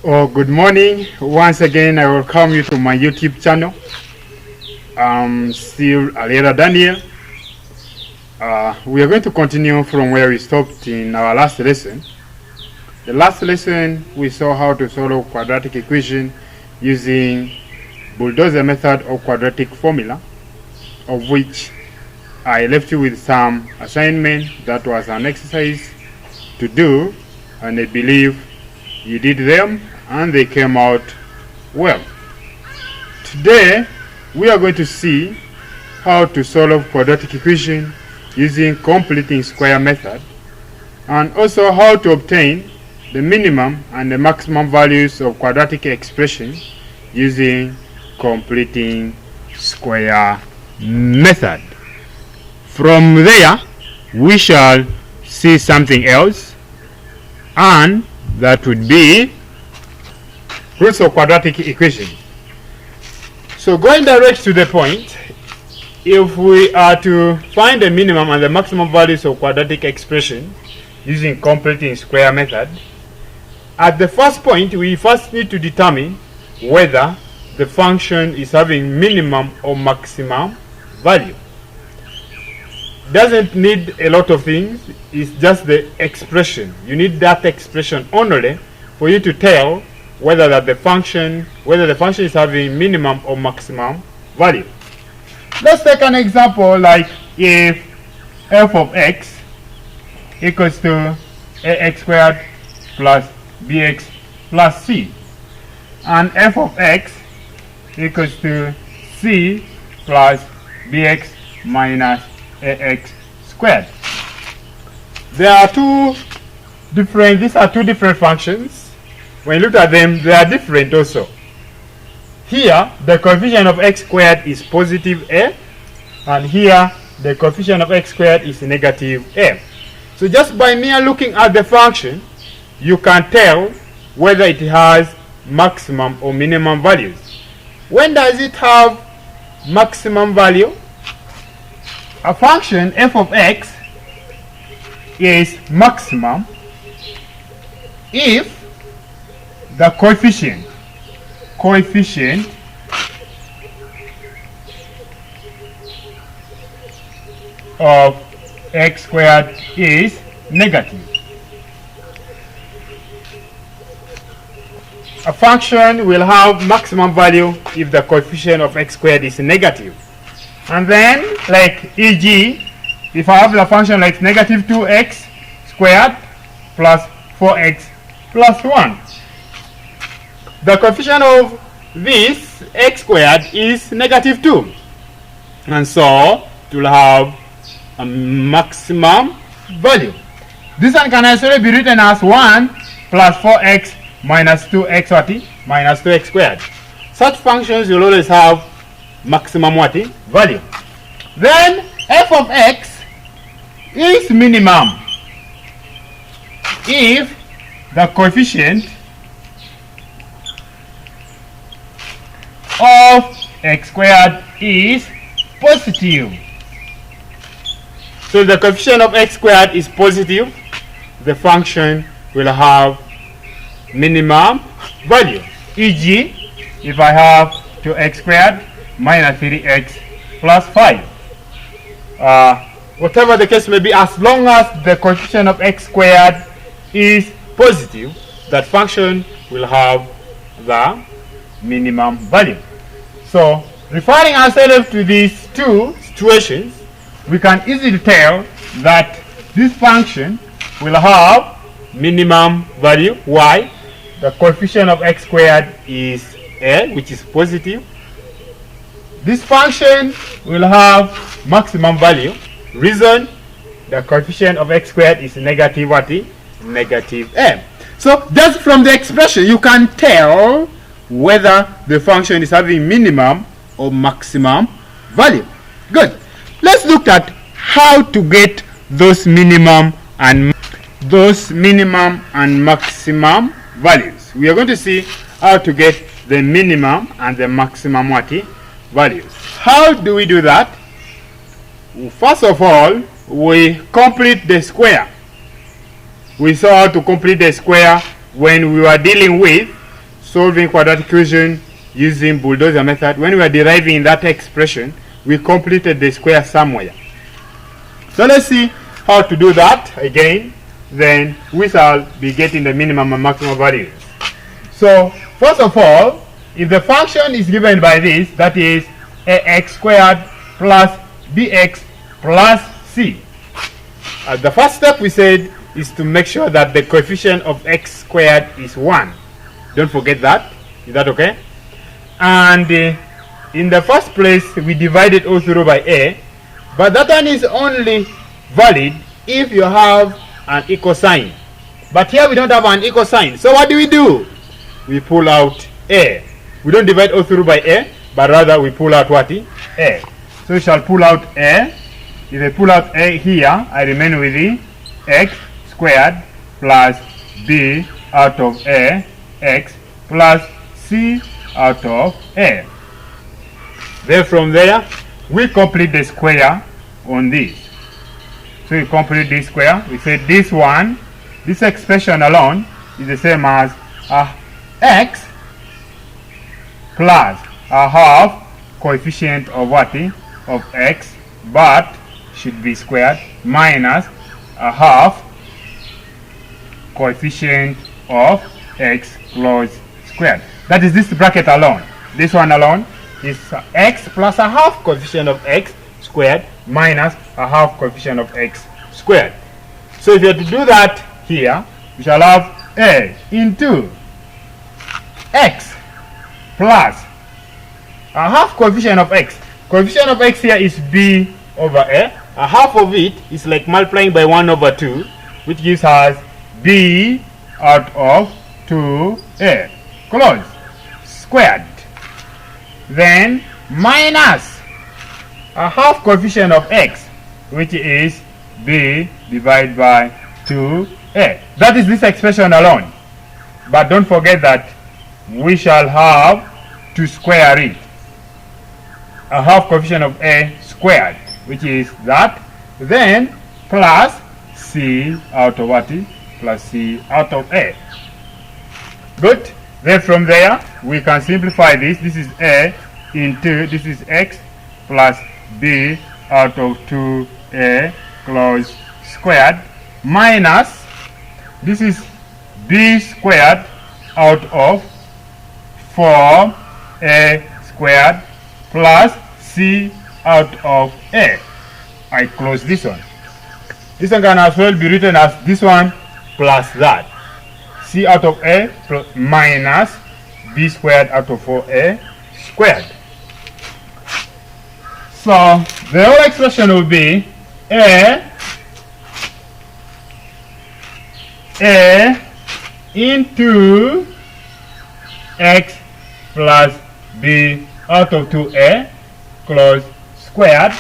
Oh, good morning. Once again, I welcome you to my YouTube channel. I'm still Alera Daniel. We are going to continue from where we stopped in our last lesson. The last lesson, we saw how to solve quadratic equation using bulldozer method or quadratic formula, of which I left you with some assignment. That was an exercise to do, and I believe you did them and they came out well. Today we are going to see how to solve quadratic equation using completing square method, and also how to obtain the minimum and the maximum values of quadratic expression using completing square method. From there we shall see something else, and that would be roots of quadratic equation. So going direct to the point, if we are to find the minimum and the maximum values of quadratic expression using completing square method, at the first point we first need to determine whether the function is having minimum or maximum value. Doesn't need a lot of things, it's just the expression. You need that expression only for you to tell whether the function is having minimum or maximum value. Let's take an example, like if f of x equals to ax squared plus bx plus c, and f of x equals to c plus bx minus ax squared. These are two different functions. When you look at them, they are different also. Here the coefficient of x squared is positive a, and here the coefficient of x squared is negative a. So just by mere looking at the function, you can tell whether it has maximum or minimum values. When does it have maximum value? A function f of x is maximum if the coefficient of x squared is negative. A function will have maximum value if the coefficient of x squared is negative. And then, like e.g., if I have the function like negative 2x squared plus 4x plus 1, the coefficient of this x squared is negative 2, and so it will have a maximum value. This one can actually be written as 1 plus 4x minus 2x minus 2x squared. Such functions will always have maximum value. Then f of x is minimum if the coefficient of x squared is positive. So if the coefficient of x squared is positive, the function will have minimum value. E.g., if I have 2x squared minus 3x plus 5, whatever the case may be, as long as the coefficient of x squared is positive, that function will have the minimum value. So referring ourselves to these two situations, we can easily tell that this function will have minimum value. Why? The coefficient of x squared is a, which is positive. This function will have maximum value. Reason: the coefficient of x squared is negative negative a. So just from the expression you can tell whether the function is having minimum or maximum value. Good. Let's look at how to get those minimum and maximum values. We are going to see how to get the minimum and the maximum values. How do we do that? First of all, we complete the square. We saw how to complete the square when we were dealing with solving quadratic equation using bulldozer method, when we are deriving that expression, we completed the square somewhere. So let's see how to do that again. Then we shall be getting the minimum and maximum values. So first of all, if the function is given by this, that is ax squared plus bx plus c, the first step we said is to make sure that the coefficient of x squared is 1. Don't forget that. Is that okay? And in the first place, we divided all through by a, but that one is only valid if you have an equal sign. But here we don't have an equal sign. So what do? We pull out a. We don't divide all through by a, but rather we pull out what? A. So we shall pull out a. If I pull out a here, I remain with the x squared plus b out of a, x plus c out of a. Then from there, we complete the square on this. So we complete this square. We say this one, this expression alone is the same as x plus a half coefficient of what? Of x, but should be squared, minus a half coefficient of x close squared. That is this bracket alone. This one alone is x plus a half coefficient of x squared minus a half coefficient of x squared. So if you are to do that here, we shall have a into x plus a half coefficient of x. Coefficient of x here is b over a. A half of it is like multiplying by 1 over 2, which gives us b out of 2a close squared. Then minus a half coefficient of x, which is b divided by 2a. That is this expression alone. But don't forget that we shall have to square it. A half coefficient of a squared, which is that. Then plus c out of what? Plus c out of a. Good. Then from there, we can simplify this. This is a into, this is x plus b out of 2a close squared minus, this is b squared out of 4a squared plus c out of a. I close this one. This one can as well be written as this one plus that. C out of a minus b squared out of 4a squared. So the whole expression will be a into x plus b out of 2a close squared.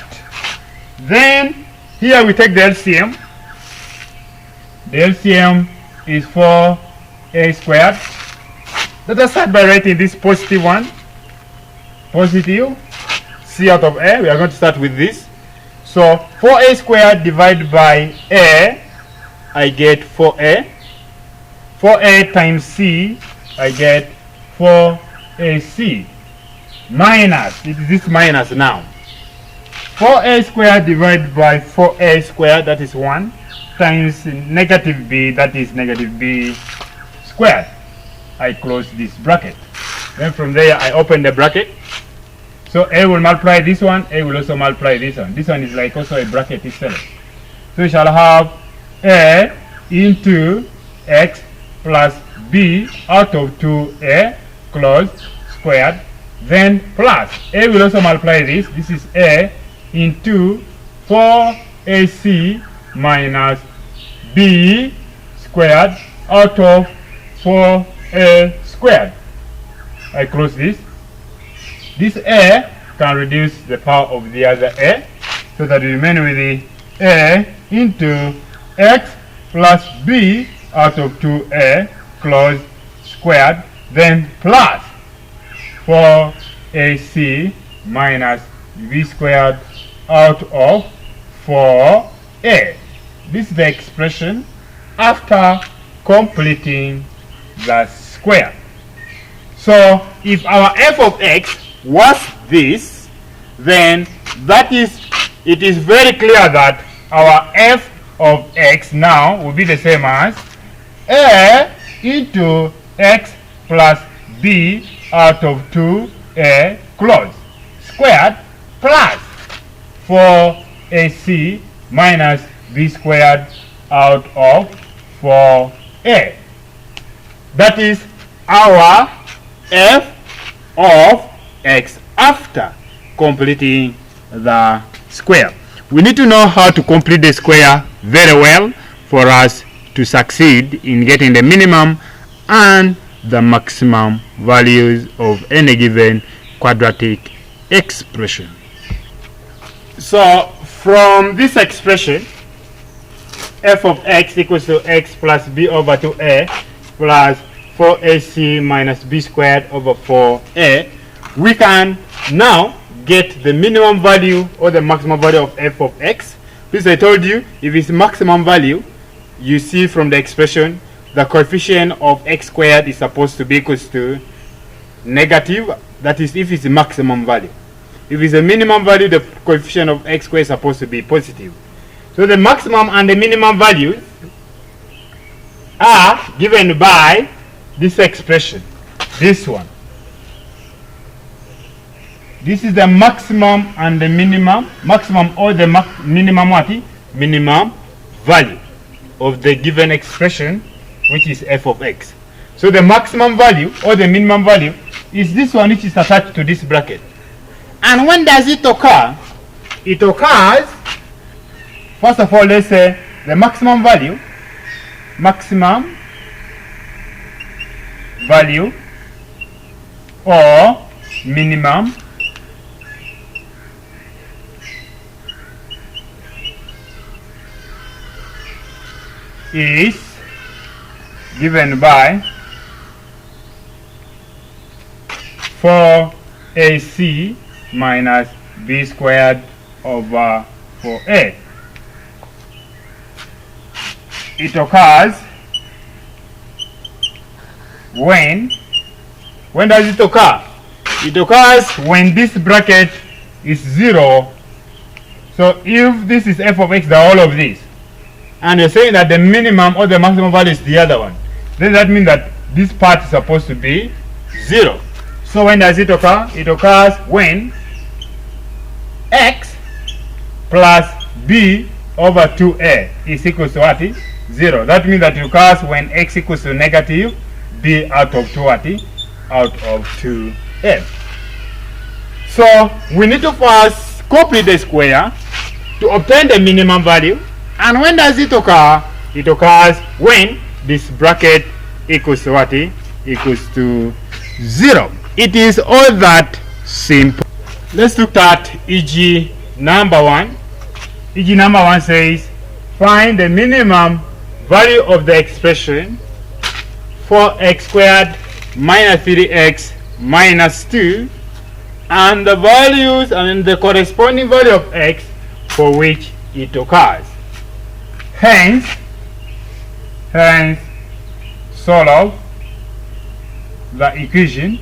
Then here we take the LCM. The LCM is 4a squared. Let us start by writing this positive one. Positive c out of a. We are going to start with this. So 4a squared divided by a, I get 4a. 4a times c, I get 4ac. Minus, it is this minus now. 4a squared divided by 4a squared, that is 1, times negative b, that is negative b squared. I close this bracket. Then from there, I open the bracket. So a will multiply this one, a will also multiply this one. This one is like also a bracket itself. So we shall have a into x plus b out of 2a close squared. Then plus, a will also multiply this. This is a into 4ac minus b squared out of 4a squared. I close this. This a can reduce the power of the other a, so that we remain with the a into x plus b out of 2a close squared, then plus 4ac minus b squared out of 4a. This is the expression after completing the square. So if our f of x was this, then it is very clear that our f of x now will be the same as a into x plus b out of 2a closed squared plus 4ac minus b squared out of 4a. That is our f of x after completing the square. We need to know how to complete the square very well for us to succeed in getting the minimum and the maximum values of any given quadratic expression. So from this expression, f of x equals to x plus b over 2a plus 4ac minus b squared over 4a, we can now get the minimum value or the maximum value of f of x. This I told you, if it's maximum value, you see from the expression the coefficient of x squared is supposed to be equals to negative. That is if it's the maximum value. If it's a minimum value, the coefficient of x squared is supposed to be positive. So the maximum and the minimum values are given by this expression, this one. This is the maximum and the minimum, maximum or the minimum what? Minimum value of the given expression, which is f of x. So the maximum value or the minimum value is this one, which is attached to this bracket. And when does it occur? It occurs, first of all, let's say the maximum value or minimum is given by 4ac minus b squared over 4a. It occurs when does it occur? It occurs when this bracket is 0. So if this is f of x, the whole of this, and you're saying that the minimum or the maximum value is the other one, then that means that this part is supposed to be 0. So when does it occur? It occurs when x plus b over 2a is equal to what? 0. That means that it occurs when x equals to negative b out of 2 what? Out of 2a. So we need to first complete the square to obtain the minimum value. And when does it occur? It occurs when this bracket equals to what? Equals to 0. It is all that simple. Let's look at EG number 1. EG number 1 says, find the minimum value of the expression 4x squared minus 3x minus 2 and the values and the corresponding value of x for which it occurs. Hence solve the equation.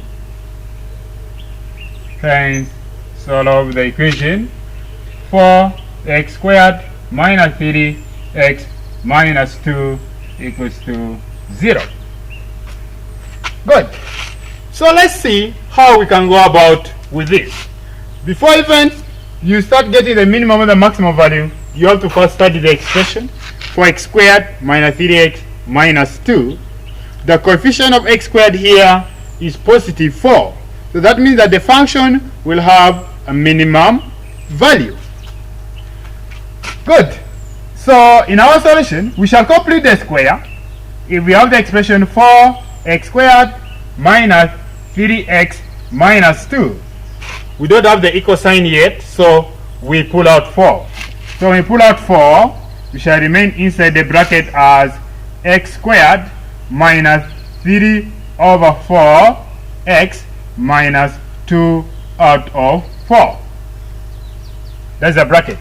Hence solve the equation 4x squared minus 3x minus 2 equals to 0. Good. So let's see how we can go about with this. Before even you start getting the minimum and the maximum value, you have to first study the expression 4x squared minus 3x minus 2. The coefficient of x squared here is positive 4. So that means that the function will have a minimum value. Good. So in our solution, we shall complete the square. If we have the expression 4x squared minus 3x minus 2, we don't have the equal sign yet, so we pull out 4. So when we pull out 4, we shall remain inside the bracket as x squared minus 3 over 4x minus 2 out of 4. That's the bracket.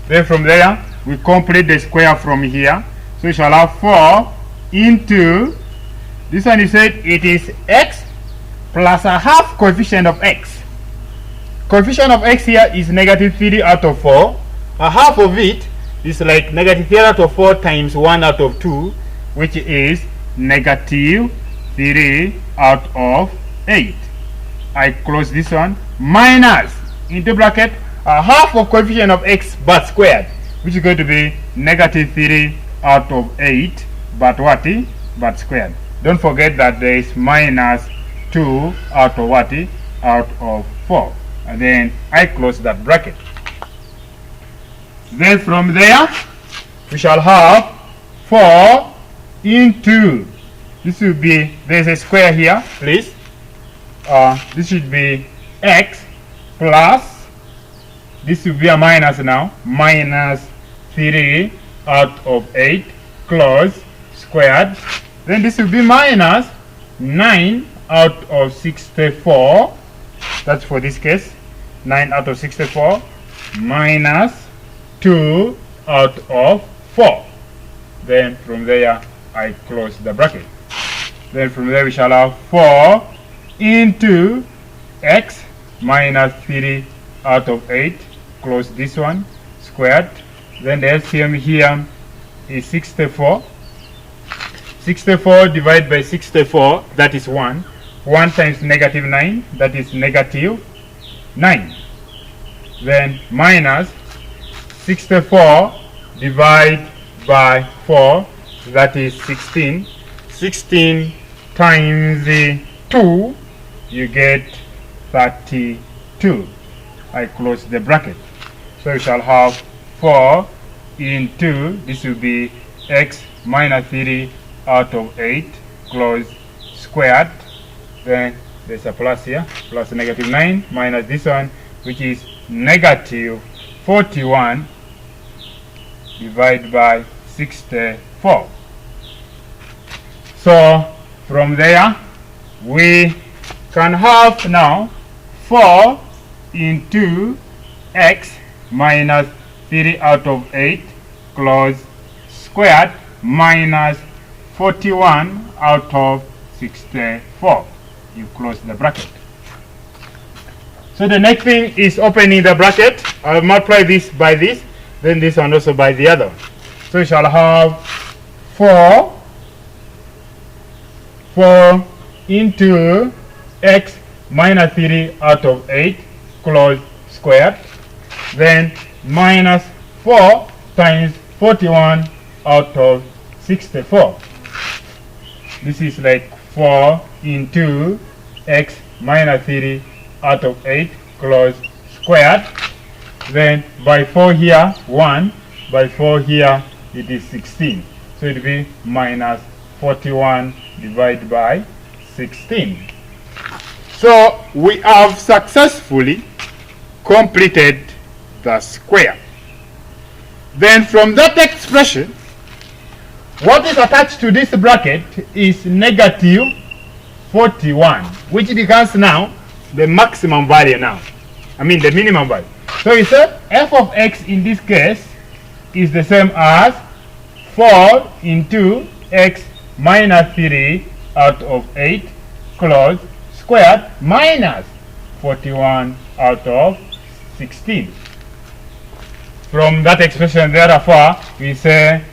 Then from there, we complete the square from here. So we shall have 4 into, this one you said it is x plus a half coefficient of x. Coefficient of x here is negative 3 out of 4. A half of it is like negative 3 out of 4 times 1 out of 2, which is negative 3 out of 8. I close this one, minus, into bracket, a half of coefficient of x but squared, which is going to be negative 3 out of 8 but what? But squared. Don't forget that there is minus 2 out of what? Out of 4. And then I close that bracket. Then from there, we shall have 4 into, this will be, there's a square here, please. This should be x plus, this will be a minus now, minus 3 out of 8, close, squared. Then this will be minus 9 out of 64. That's for this case. 9 out of 64 minus 2 out of 4. Then from there I close the bracket. Then from there we shall have 4 into x minus 3 out of 8. Close this one, squared. Then the LCM here is 64. 64 divided by 64, that is 1. 1 times negative 9, that is negative 9. Then minus 64 divided by 4, that is 16. 16 times 2, you get 32. I close the bracket. So we shall have 4 into, this will be x minus 3 out of 8, close, squared. Then there's a plus here, plus negative 9 minus this one, which is negative 41 divided by 64. So from there we can have now 4 into x minus 3 out of 8, close, squared, minus 41 out of 64. You close the bracket. So the next thing is opening the bracket. I'll multiply this by this, then this one also by the other. So we shall have 4 into x minus 3 out of 8, close, squared. Then minus 4 times 41 out of 64. This is like 4 into x minus 3 out of 8, close, squared. Then by 4 here, 1. By 4 here, it is 16. So it will be minus 41 divided by 16. So we have successfully completed the square. Then from that expression, what is attached to this bracket is negative 41, which becomes now the maximum value now. I mean the minimum value. So we said f of x in this case is the same as 4 into x minus 3 out of 8, close, squared, minus 41 out of 16. From that expression, therefore, we say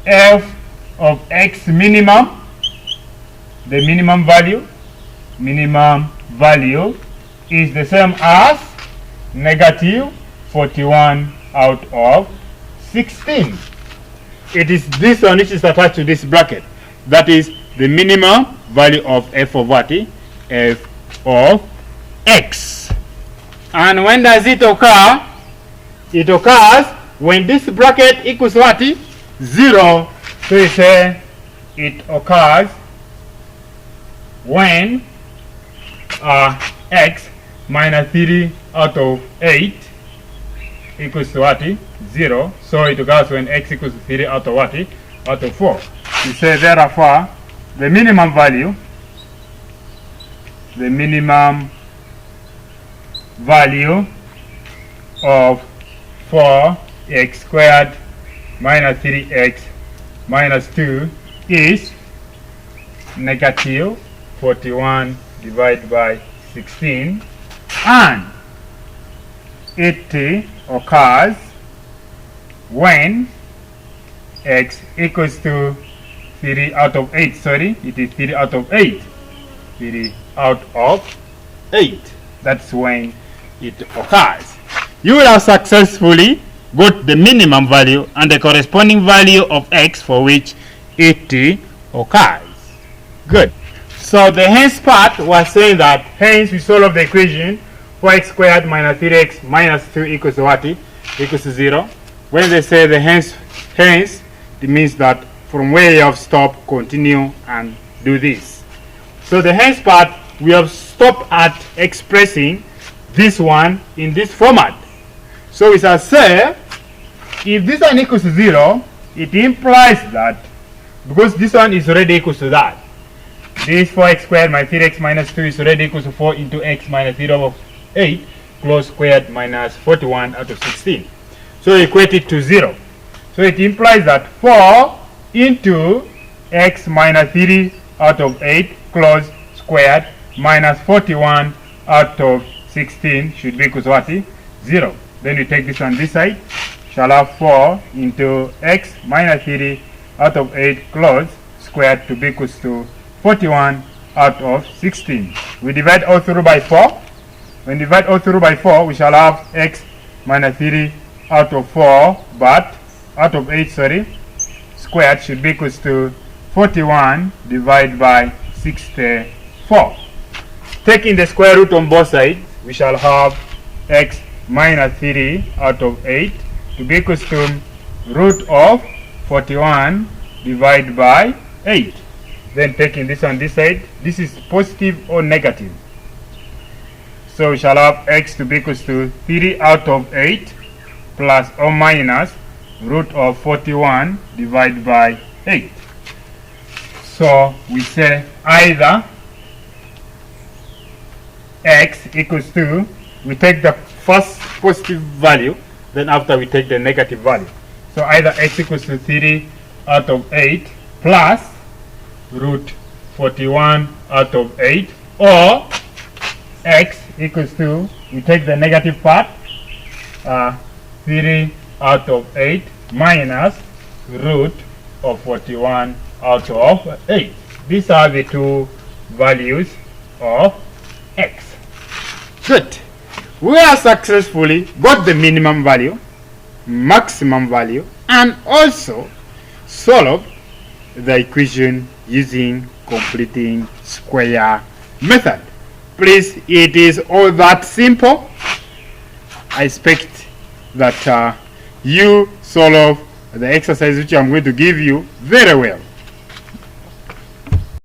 f of x minimum, the minimum value is the same as negative 41 out of 16. It is this one which is attached to this bracket. That is the minimum value of f of what? F of x. And when does it occur? It occurs when this bracket equals what? 0. So you say it occurs when x minus 3 out of 8 equals to what? 0. So it occurs when x equals 3 out of what? Out of 4. You say therefore the minimum value of 4x squared minus 3x minus 2 is negative 41 divided by 16, and it occurs when x equals to 3 out of 8. Sorry, it is 3 out of 8. 3 out of 8. That's when it occurs. You will have successfully got the minimum value and the corresponding value of x for which it occurs. Good. So the hence part was saying that hence we solve the equation 4x squared minus 3x minus 2 equals to what? Equals to 0. When they say the hence, it means that from where you have stopped, continue and do this. So the hence part, we have stopped at expressing this one in this format. So we shall say, if this one equals to 0, it implies that, because this one is already equals to that, this 4x squared minus 3x minus 2 is already equals to 4 into x minus 0 over 8, close squared minus 41 out of 16. So equate it to 0. So it implies that 4 into x minus 3 out of 8, close squared, minus 41 out of 16 should be equals to what? 0. Then we take this on this side, shall have 4 into x minus 3 out of 8, close squared, to be equals to 41 out of 16. We divide all through by 4. When we divide all through by 4, we shall have x minus 3 out of 4, but out of 8, sorry, squared should be equals to 41 divided by 64. Taking the square root on both sides, we shall have x minus 3 out of 8 to be equals to root of 41 divided by 8. Then taking this on this side, this is positive or negative. So we shall have x to be equals to 3 out of 8 plus or minus root of 41 divided by 8. So we say either x equals to, we take the first positive value, then after we take the negative value. So either x equals to 3 out of 8 plus root 41 out of 8, or x equals to, we take the negative part, 3 out of 8 minus root of 41 out of 8. These are the two values of x. Good. We have successfully got the minimum value, maximum value, and also solved the equation using completing square method. Please, it is all that simple. I expect that you solve the exercise which I'm going to give you very well.